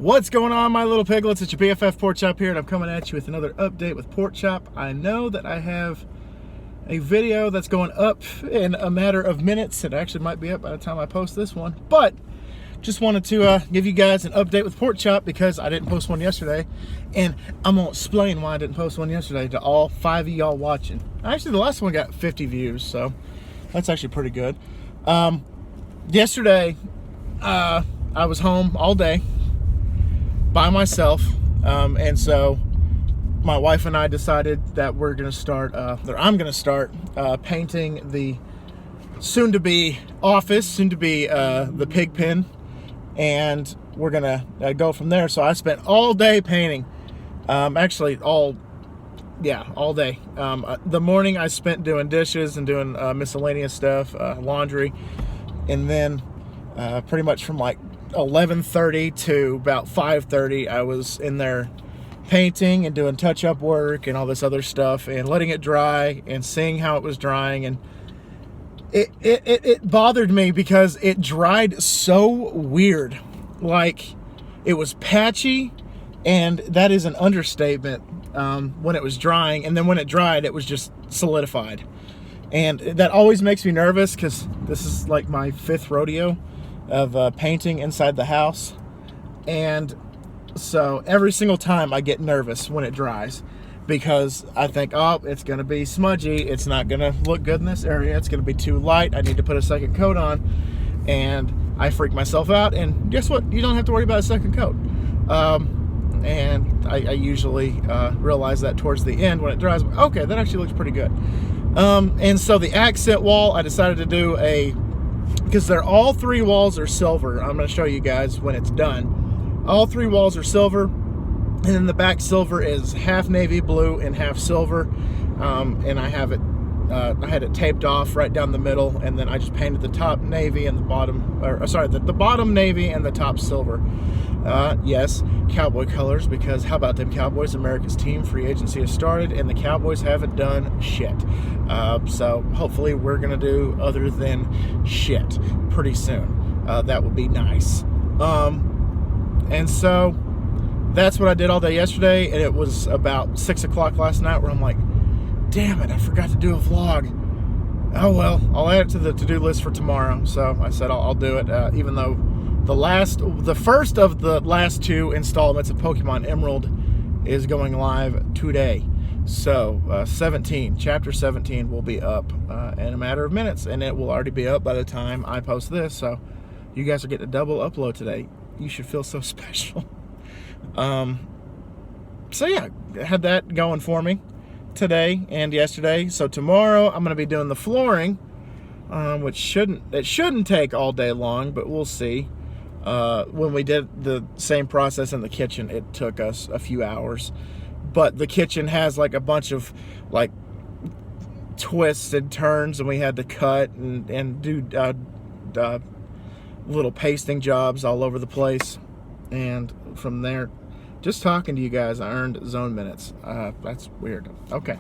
What's going on, my little piglets? It's your BFF Pork Chop here, and I'm coming at you with another update with Pork Chop. I know that I have a video that's going up in a matter of minutes. It actually might be up by the time I post this one, but just wanted to give you guys an update with Pork Chop because I didn't post one yesterday, and I'm gonna explain why I didn't post one yesterday to all 5 of y'all watching. Actually, the last one got 50 views, so that's actually pretty good. Yesterday, I was home all day by myself, and so my wife and I decided that we're gonna start, I'm gonna start painting the soon-to-be office, soon-to-be the pig pen, and we're gonna go from there. So I spent all day painting, actually all day. The morning I spent doing dishes and doing miscellaneous stuff, laundry, and then pretty much from like 11:30 to about 5:30 I was in there painting and doing touch-up work and all this other stuff and letting it dry and seeing how it was drying. And it bothered me because it dried so weird. Like, it was patchy, and that is an understatement, when it was drying. And then when it dried, it was just solidified, and that always makes me nervous because this is like my 5th rodeo of painting inside the house, and so every single time I get nervous when it dries because I think, oh, it's gonna be smudgy, it's not gonna look good in this area, it's gonna be too light, I need to put a second coat on, and I freak myself out. And guess what? You don't have to worry about a second coat, and I usually realize that towards the end when it dries. Okay, that actually looks pretty good. And so the accent wall, I decided to do because all 3 walls are silver. I'm going to show you guys when it's done. All 3 walls are silver, and then the back silver is half navy blue and half silver. And I have it, I had it taped off right down the middle, and then I just painted the top navy and the bottom, the bottom navy and the top silver. Yes, cowboy colors, because how about them Cowboys? America's team free agency has started, and the Cowboys haven't done shit. So hopefully we're gonna do other than shit pretty soon. That would be nice. And so that's what I did all day yesterday, and it was about 6 o'clock last night where I'm like, damn it, I forgot to do a vlog. Oh well, I'll add it to the to-do list for tomorrow. So I said I'll do it, even though the first of the last 2 installments of Pokemon Emerald is going live today. So chapter 17 will be up in a matter of minutes, and it will already be up by the time I post this. So you guys are getting a double upload today. You should feel so special. So yeah, I had that going for me today and yesterday. So tomorrow I'm going to be doing the flooring, which shouldn't take all day long, but we'll see. When we did the same process in the kitchen, it took us a few hours, but the kitchen has like a bunch of like twists and turns, and we had to cut and do little pasting jobs all over the place. And from there, just talking to you guys, I earned zone minutes. That's weird. Okay.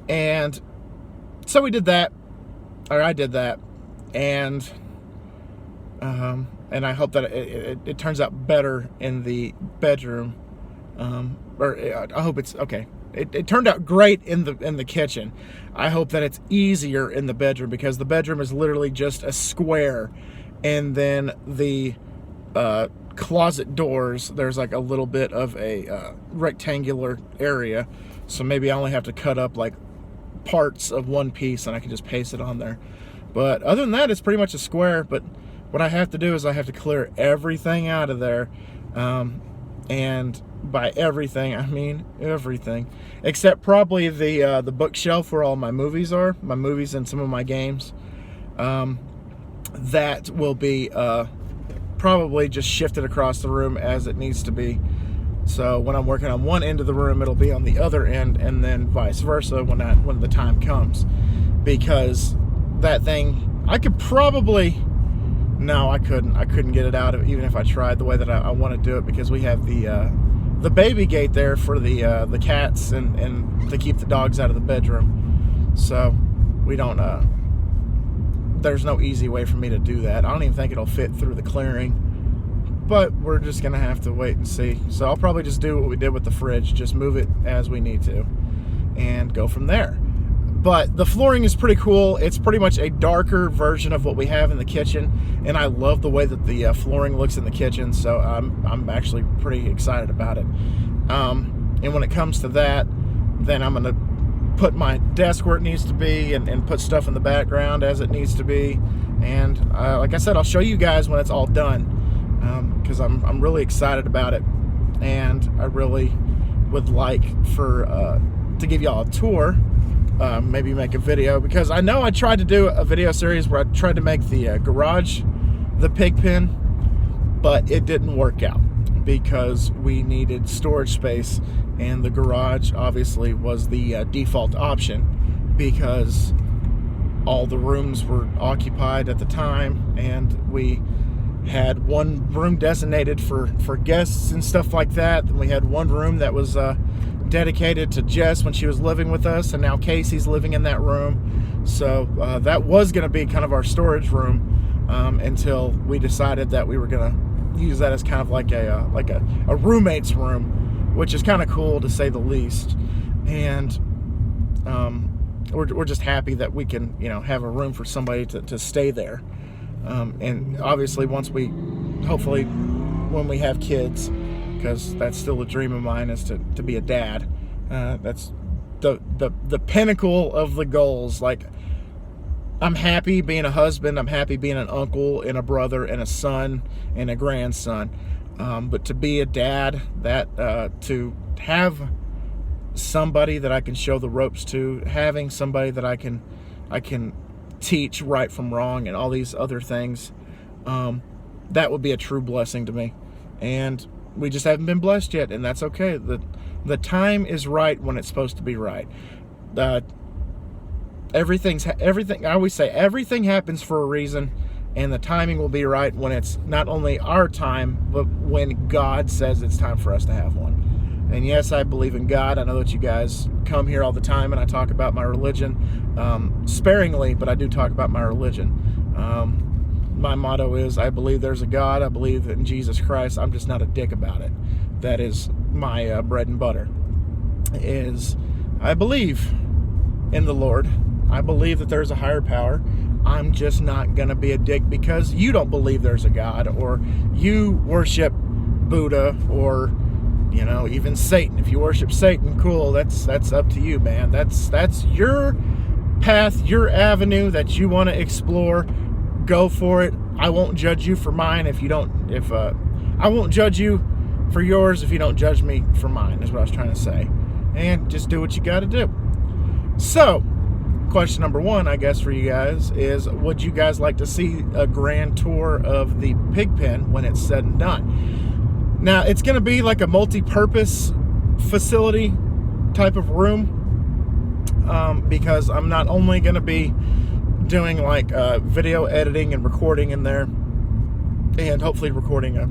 And so we did that, or I did that, and I hope that it turns out better in the bedroom, or I hope it's okay. It turned out great in the kitchen. I hope that it's easier in the bedroom, because the bedroom is literally just a square, and then the closet doors, there's like a little bit of a rectangular area, so maybe I only have to cut up like parts of one piece and I can just paste it on there. But other than that, it's pretty much a square. But what I have to do is I have to clear everything out of there, and by everything I mean everything except probably the bookshelf where all my movies are, my movies and some of my games. That will be probably just shifted across the room as it needs to be. So when I'm working on one end of the room, it'll be on the other end, and then vice versa when the time comes. Because that thing, I could probably, no, I couldn't get it out of, even if I tried the way that I want to do it, because we have the baby gate there for the cats and to keep the dogs out of the bedroom. So we don't there's no easy way for me to do that. I don't even think it'll fit through the clearing. but we're just gonna have to wait and see. So I'll probably just do what we did with the fridge, just move it as we need to and go from there. But the flooring is pretty cool. It's pretty much a darker version of what we have in the kitchen, and I love the way that the flooring looks in the kitchen, so I'm actually pretty excited about it. And when it comes to that, then I'm gonna put my desk where it needs to be and put stuff in the background as it needs to be. And like I said, I'll show you guys when it's all done, because I'm really excited about it, and I really would like to give y'all a tour, maybe make a video, because I know I tried to do a video series where I tried to make the garage the pig pen, but it didn't work out because we needed storage space, and the garage obviously was the default option because all the rooms were occupied at the time, and we had one room designated for guests and stuff like that. And we had one room that was dedicated to Jess when she was living with us, and now Casey's living in that room. So that was going to be kind of our storage room until we decided that we were going to use that as kind of like a roommate's room, which is kind of cool to say the least. And we're just happy that we can, have a room for somebody to stay there. And obviously hopefully when we have kids, because that's still a dream of mine, is to be a dad. That's the pinnacle of the goals. Like, I'm happy being a husband, I'm happy being an uncle and a brother and a son and a grandson. But to be a dad, to have somebody that I can show the ropes to, having somebody that I can teach right from wrong and all these other things, that would be a true blessing to me. And we just haven't been blessed yet, and that's okay. The time is right when it's supposed to be right. Everything. I always say everything happens for a reason, and the timing will be right when it's not only our time, but when God says it's time for us to have one. And yes, I believe in God. I know that you guys come here all the time, and I talk about my religion sparingly, but I do talk about my religion. My motto is, I believe there's a God. I believe in Jesus Christ. I'm just not a dick about it. That is my bread and butter. I believe in the Lord. I believe that there's a higher power. I'm just not going to be a dick because you don't believe there's a God, or you worship Buddha, or even Satan. If you worship Satan, cool, that's up to you, man. That's your path, your avenue that you want to explore. Go for it. I won't judge you for mine I won't judge you for yours if you don't judge me for mine, is what I was trying to say. And just do what you got to do. So, question number one, I guess, for you guys is, would you guys like to see a grand tour of the pig pen when it's said and done? Now, it's going to be like a multi-purpose facility type of room, because I'm not only going to be doing like video editing and recording in there, and hopefully recording a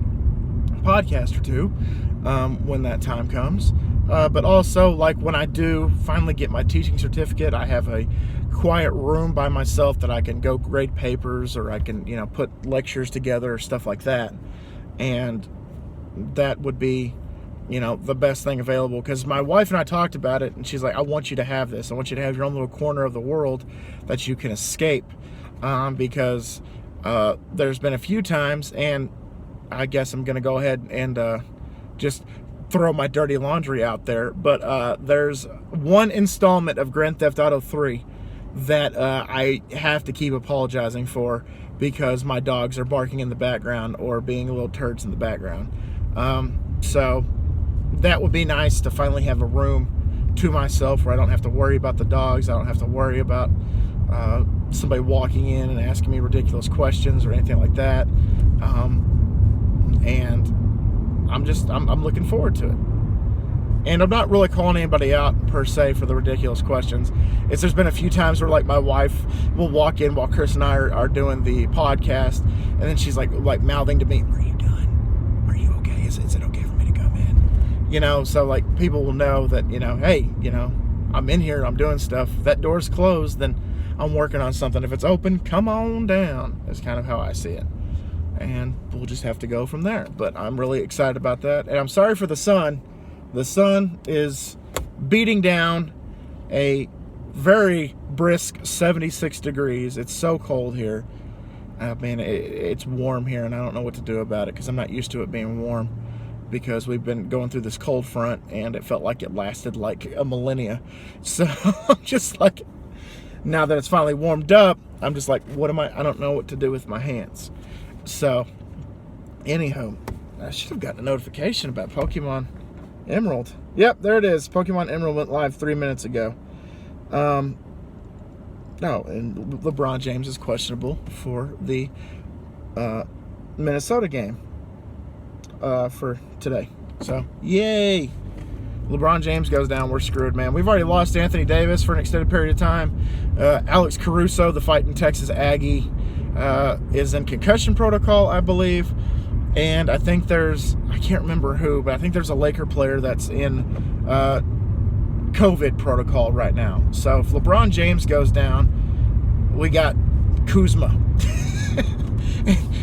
podcast or two when that time comes, but also, like, when I do finally get my teaching certificate, I have a quiet room by myself that I can go grade papers, or I can put lectures together or stuff like that. And that would be the best thing available, because my wife and I talked about it, and she's like, I want you to have this. I want you to have your own little corner of the world that you can escape, because there's been a few times, and I guess I'm going to go ahead and just throw my dirty laundry out there, but there's one installment of Grand Theft Auto 3 that I have to keep apologizing for, because my dogs are barking in the background or being little turds in the background. So that would be nice to finally have a room to myself where I don't have to worry about the dogs. I don't have to worry about somebody walking in and asking me ridiculous questions or anything like that. And I'm looking forward to it. And I'm not really calling anybody out per se for the ridiculous questions. There's been a few times where, like, my wife will walk in while Chris and I are doing the podcast, and then she's like mouthing to me, "Are you done? Are you okay? Is it okay for me to come in?" So like people will know that, hey, I'm in here, I'm doing stuff. If that door's closed, then I'm working on something. If it's open, come on down. That's kind of how I see it. and we'll just have to go from there. But I'm really excited about that, and I'm sorry for the sun. The sun is beating down a very brisk 76 degrees. It's so cold here. Man, it's warm here, and I don't know what to do about it because I'm not used to it being warm, because we've been going through this cold front and it felt like it lasted like a millennia. So I'm just like, now that it's finally warmed up, I'm just like, I don't know what to do with my hands. So anyhow, I should have gotten a notification about Pokemon Emerald. Yep, there it is. Pokemon Emerald went live 3 minutes ago. And LeBron James is questionable for the Minnesota game for today. So, yay! LeBron James goes down, we're screwed, man. We've already lost Anthony Davis for an extended period of time. Alex Caruso, the fighting Texas Aggie, is in concussion protocol, I believe. And I think I can't remember who, but I think there's a Laker player that's in COVID protocol right now. So if LeBron James goes down, we got Kuzma.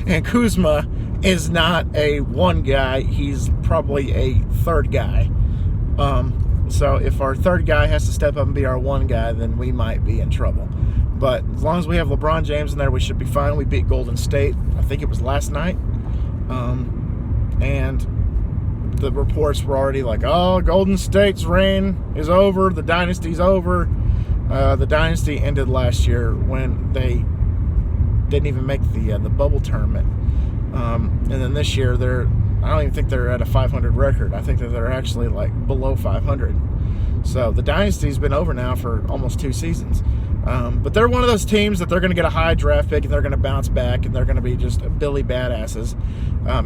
And Kuzma is not a one guy, he's probably a third guy. So if our third guy has to step up and be our one guy, then we might be in trouble. But as long as we have LeBron James in there, we should be fine. We beat Golden State, I think it was last night. And the reports were already like, oh, Golden State's reign is over, the dynasty's over. The dynasty ended last year when they didn't even make the bubble tournament. And then this year, I don't even think they're at a 500 record. I think that they're actually like below 500. So the dynasty's been over now for almost 2 seasons. But they're one of those teams that they're going to get a high draft pick and they're going to bounce back and they're going to be just Billy badasses.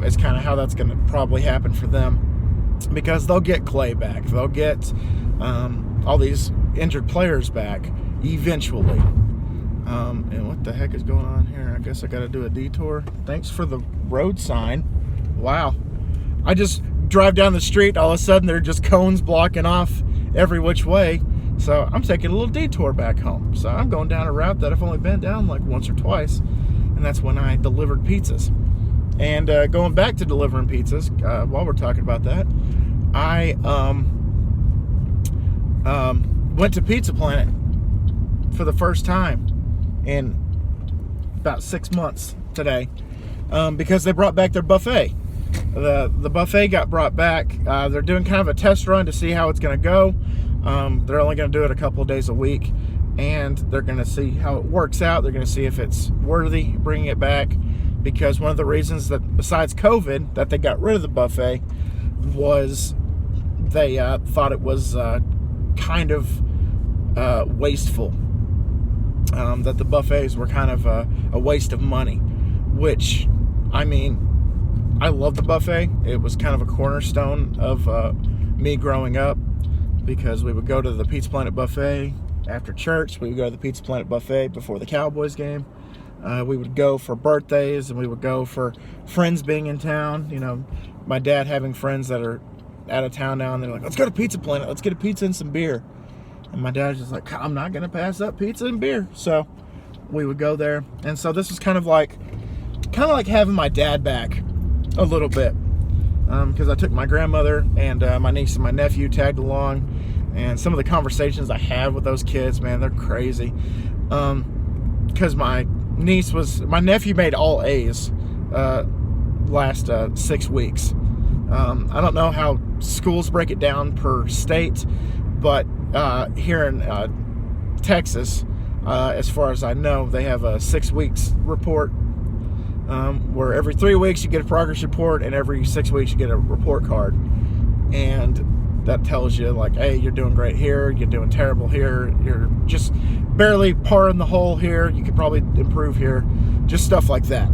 It's kind of how that's going to probably happen for them, because they'll get Clay back. They'll get all these injured players back eventually. And what the heck is going on here? I guess I got to do a detour. Thanks for the road sign. Wow. I just drive down the street, all of a sudden there are just cones blocking off every which way. So I'm taking a little detour back home. So I'm going down a route that I've only been down like once or twice, and that's when I delivered pizzas. And going back to delivering pizzas, while we're talking about that, I went to Pizza Planet for the first time in about 6 months today, because they brought back their buffet. The buffet got brought back. They're doing kind of a test run to see how it's going to go. They're only going to do it a couple of days a week, and they're going to see how it works out. They're going to see if it's worthy bringing it back, because one of the reasons that, besides COVID, that they got rid of the buffet was they thought it was kind of wasteful. That the buffets were kind of a waste of money, which, I mean, I love the buffet. It was kind of a cornerstone of me growing up, because we would go to the Pizza Planet buffet after church. We would go to the Pizza Planet buffet before the Cowboys game. We would go for birthdays, and we would go for friends being in town. You know, my dad having friends that are out of town now, and they're like, let's go to Pizza Planet. Let's get a pizza and some beer. And my dad's just like, I'm not going to pass up pizza and beer. So we would go there. And so this was kind of like having my dad back a little bit. Because I took my grandmother and my niece and my nephew tagged along. And some of the conversations I had with those kids, man, they're crazy. Because my nephew made all A's last 6 weeks. I don't know how schools break it down per state, but here in Texas, as far as I know, they have a 6 weeks report, where every 3 weeks you get a progress report, and every 6 weeks you get a report card. And that tells you, like, hey, you're doing great here, you're doing terrible here, you're just barely par in the hole here, you could probably improve here, just stuff like that.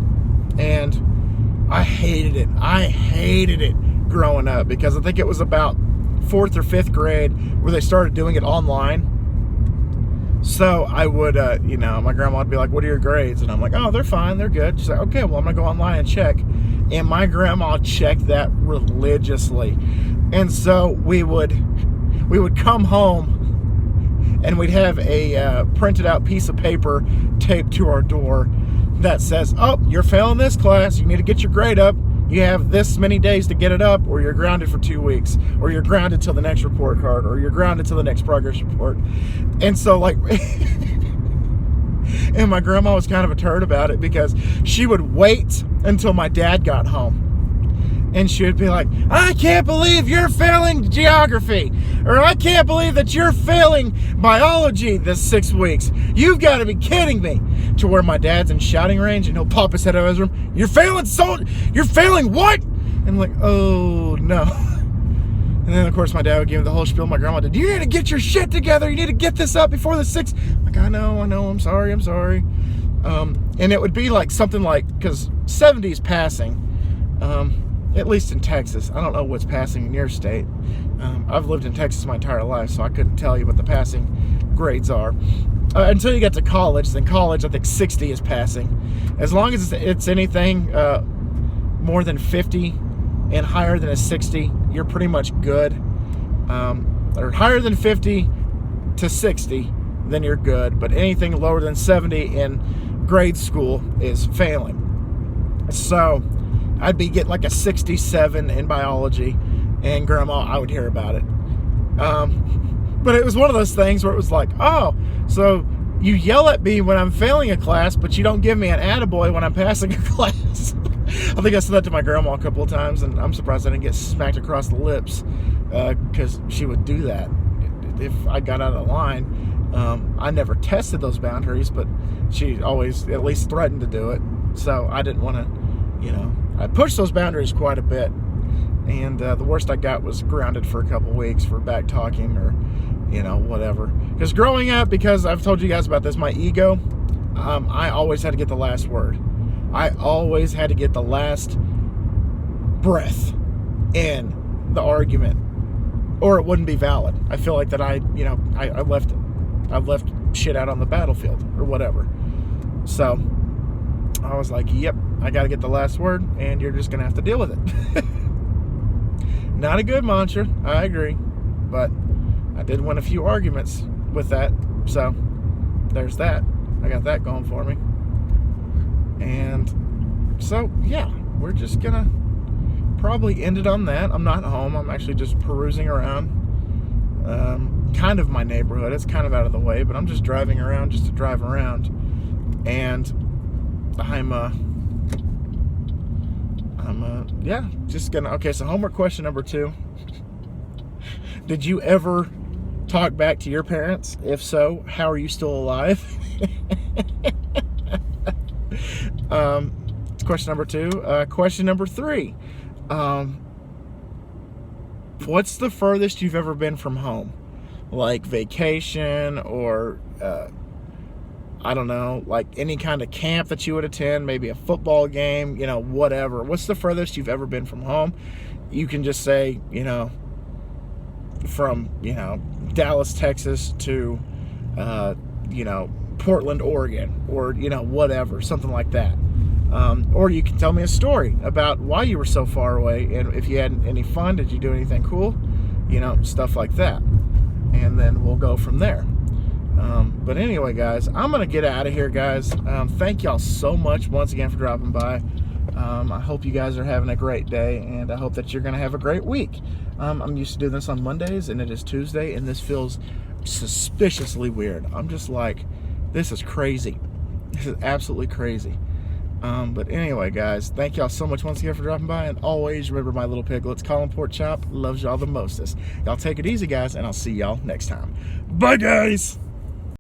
And I hated it growing up, because I think it was about 4th or 5th grade where they started doing it online. So I would, my grandma would be like, what are your grades? And I'm like, oh, they're fine, they're good. She's like, okay, well, I'm gonna go online and check. And my grandma checked that religiously. And so we would come home, and we'd have a printed out piece of paper taped to our door that says, oh, you're failing this class, you need to get your grade up, you have this many days to get it up, or you're grounded for 2 weeks, or you're grounded till the next report card, or you're grounded till the next progress report. And so, like, and my grandma was kind of a turd about it, because she would wait until my dad got home. And she would be like, I can't believe you're failing geography. Or I can't believe that you're failing biology this 6 weeks. You've got to be kidding me. To where my dad's in shouting range and he'll pop his head out of his room. You're failing what? And I'm like, oh no. And then of course my dad would give me the whole spiel. My grandma did, you need to get your shit together. You need to get this up before the 6th. I'm like, I know, I'm sorry. And it would be like something like, because 70 is passing. At least in Texas. I don't know what's passing in your state. I've lived in Texas my entire life, so I couldn't tell you what the passing grades are. Until you get to college, then college, I think 60 is passing. As long as it's anything more than 50 and higher than a 60, you're pretty much good. Or higher than 50 to 60, then you're good. But anything lower than 70 in grade school is failing. So I'd be getting like a 67 in biology, and grandma, I would hear about it. But it was one of those things where it was like, oh, so you yell at me when I'm failing a class, but you don't give me an attaboy when I'm passing a class. I think I said that to my grandma a couple of times, and I'm surprised I didn't get smacked across the lips, because she would do that if I got out of line. I never tested those boundaries, but she always at least threatened to do it. So I didn't want to, I pushed those boundaries quite a bit, and the worst I got was grounded for a couple weeks for back talking or, whatever. Because growing up, because I've told you guys about this, my ego, I always had to get the last word. I always had to get the last breath in the argument, or it wouldn't be valid. I feel like that I left shit out on the battlefield or whatever. So I was like, yep, I got to get the last word, and you're just going to have to deal with it. Not a good mantra, I agree, but I did win a few arguments with that, so there's that. I got that going for me. And so, yeah, we're just going to probably end it on that. I'm not home. I'm actually just perusing around kind of my neighborhood. It's kind of out of the way, but I'm just driving around just to drive around. And just gonna, okay, so homework question number 2. Did you ever talk back to your parents? If so, how are you still alive? Question number 2. Question number 3. What's the furthest you've ever been from home? Like vacation, or I don't know, like any kind of camp that you would attend, maybe a football game, whatever. What's the furthest you've ever been from home? You can just say, from, Dallas, Texas to, Portland, Oregon, or, whatever, something like that. Or you can tell me a story about why you were so far away, and if you had any fun, did you do anything cool, stuff like that. And then we'll go from there. But anyway, guys, I'm going to get out of here, guys. Thank y'all so much once again for dropping by. I hope you guys are having a great day, and I hope that you're going to have a great week. I'm used to doing this on Mondays, and it is Tuesday, and this feels suspiciously weird. I'm just like, this is crazy. This is absolutely crazy. But anyway, guys, thank y'all so much once again for dropping by, and always remember my little piglets, Colin Pork Chop loves y'all the mostest. Y'all take it easy, guys, and I'll see y'all next time. Bye, guys!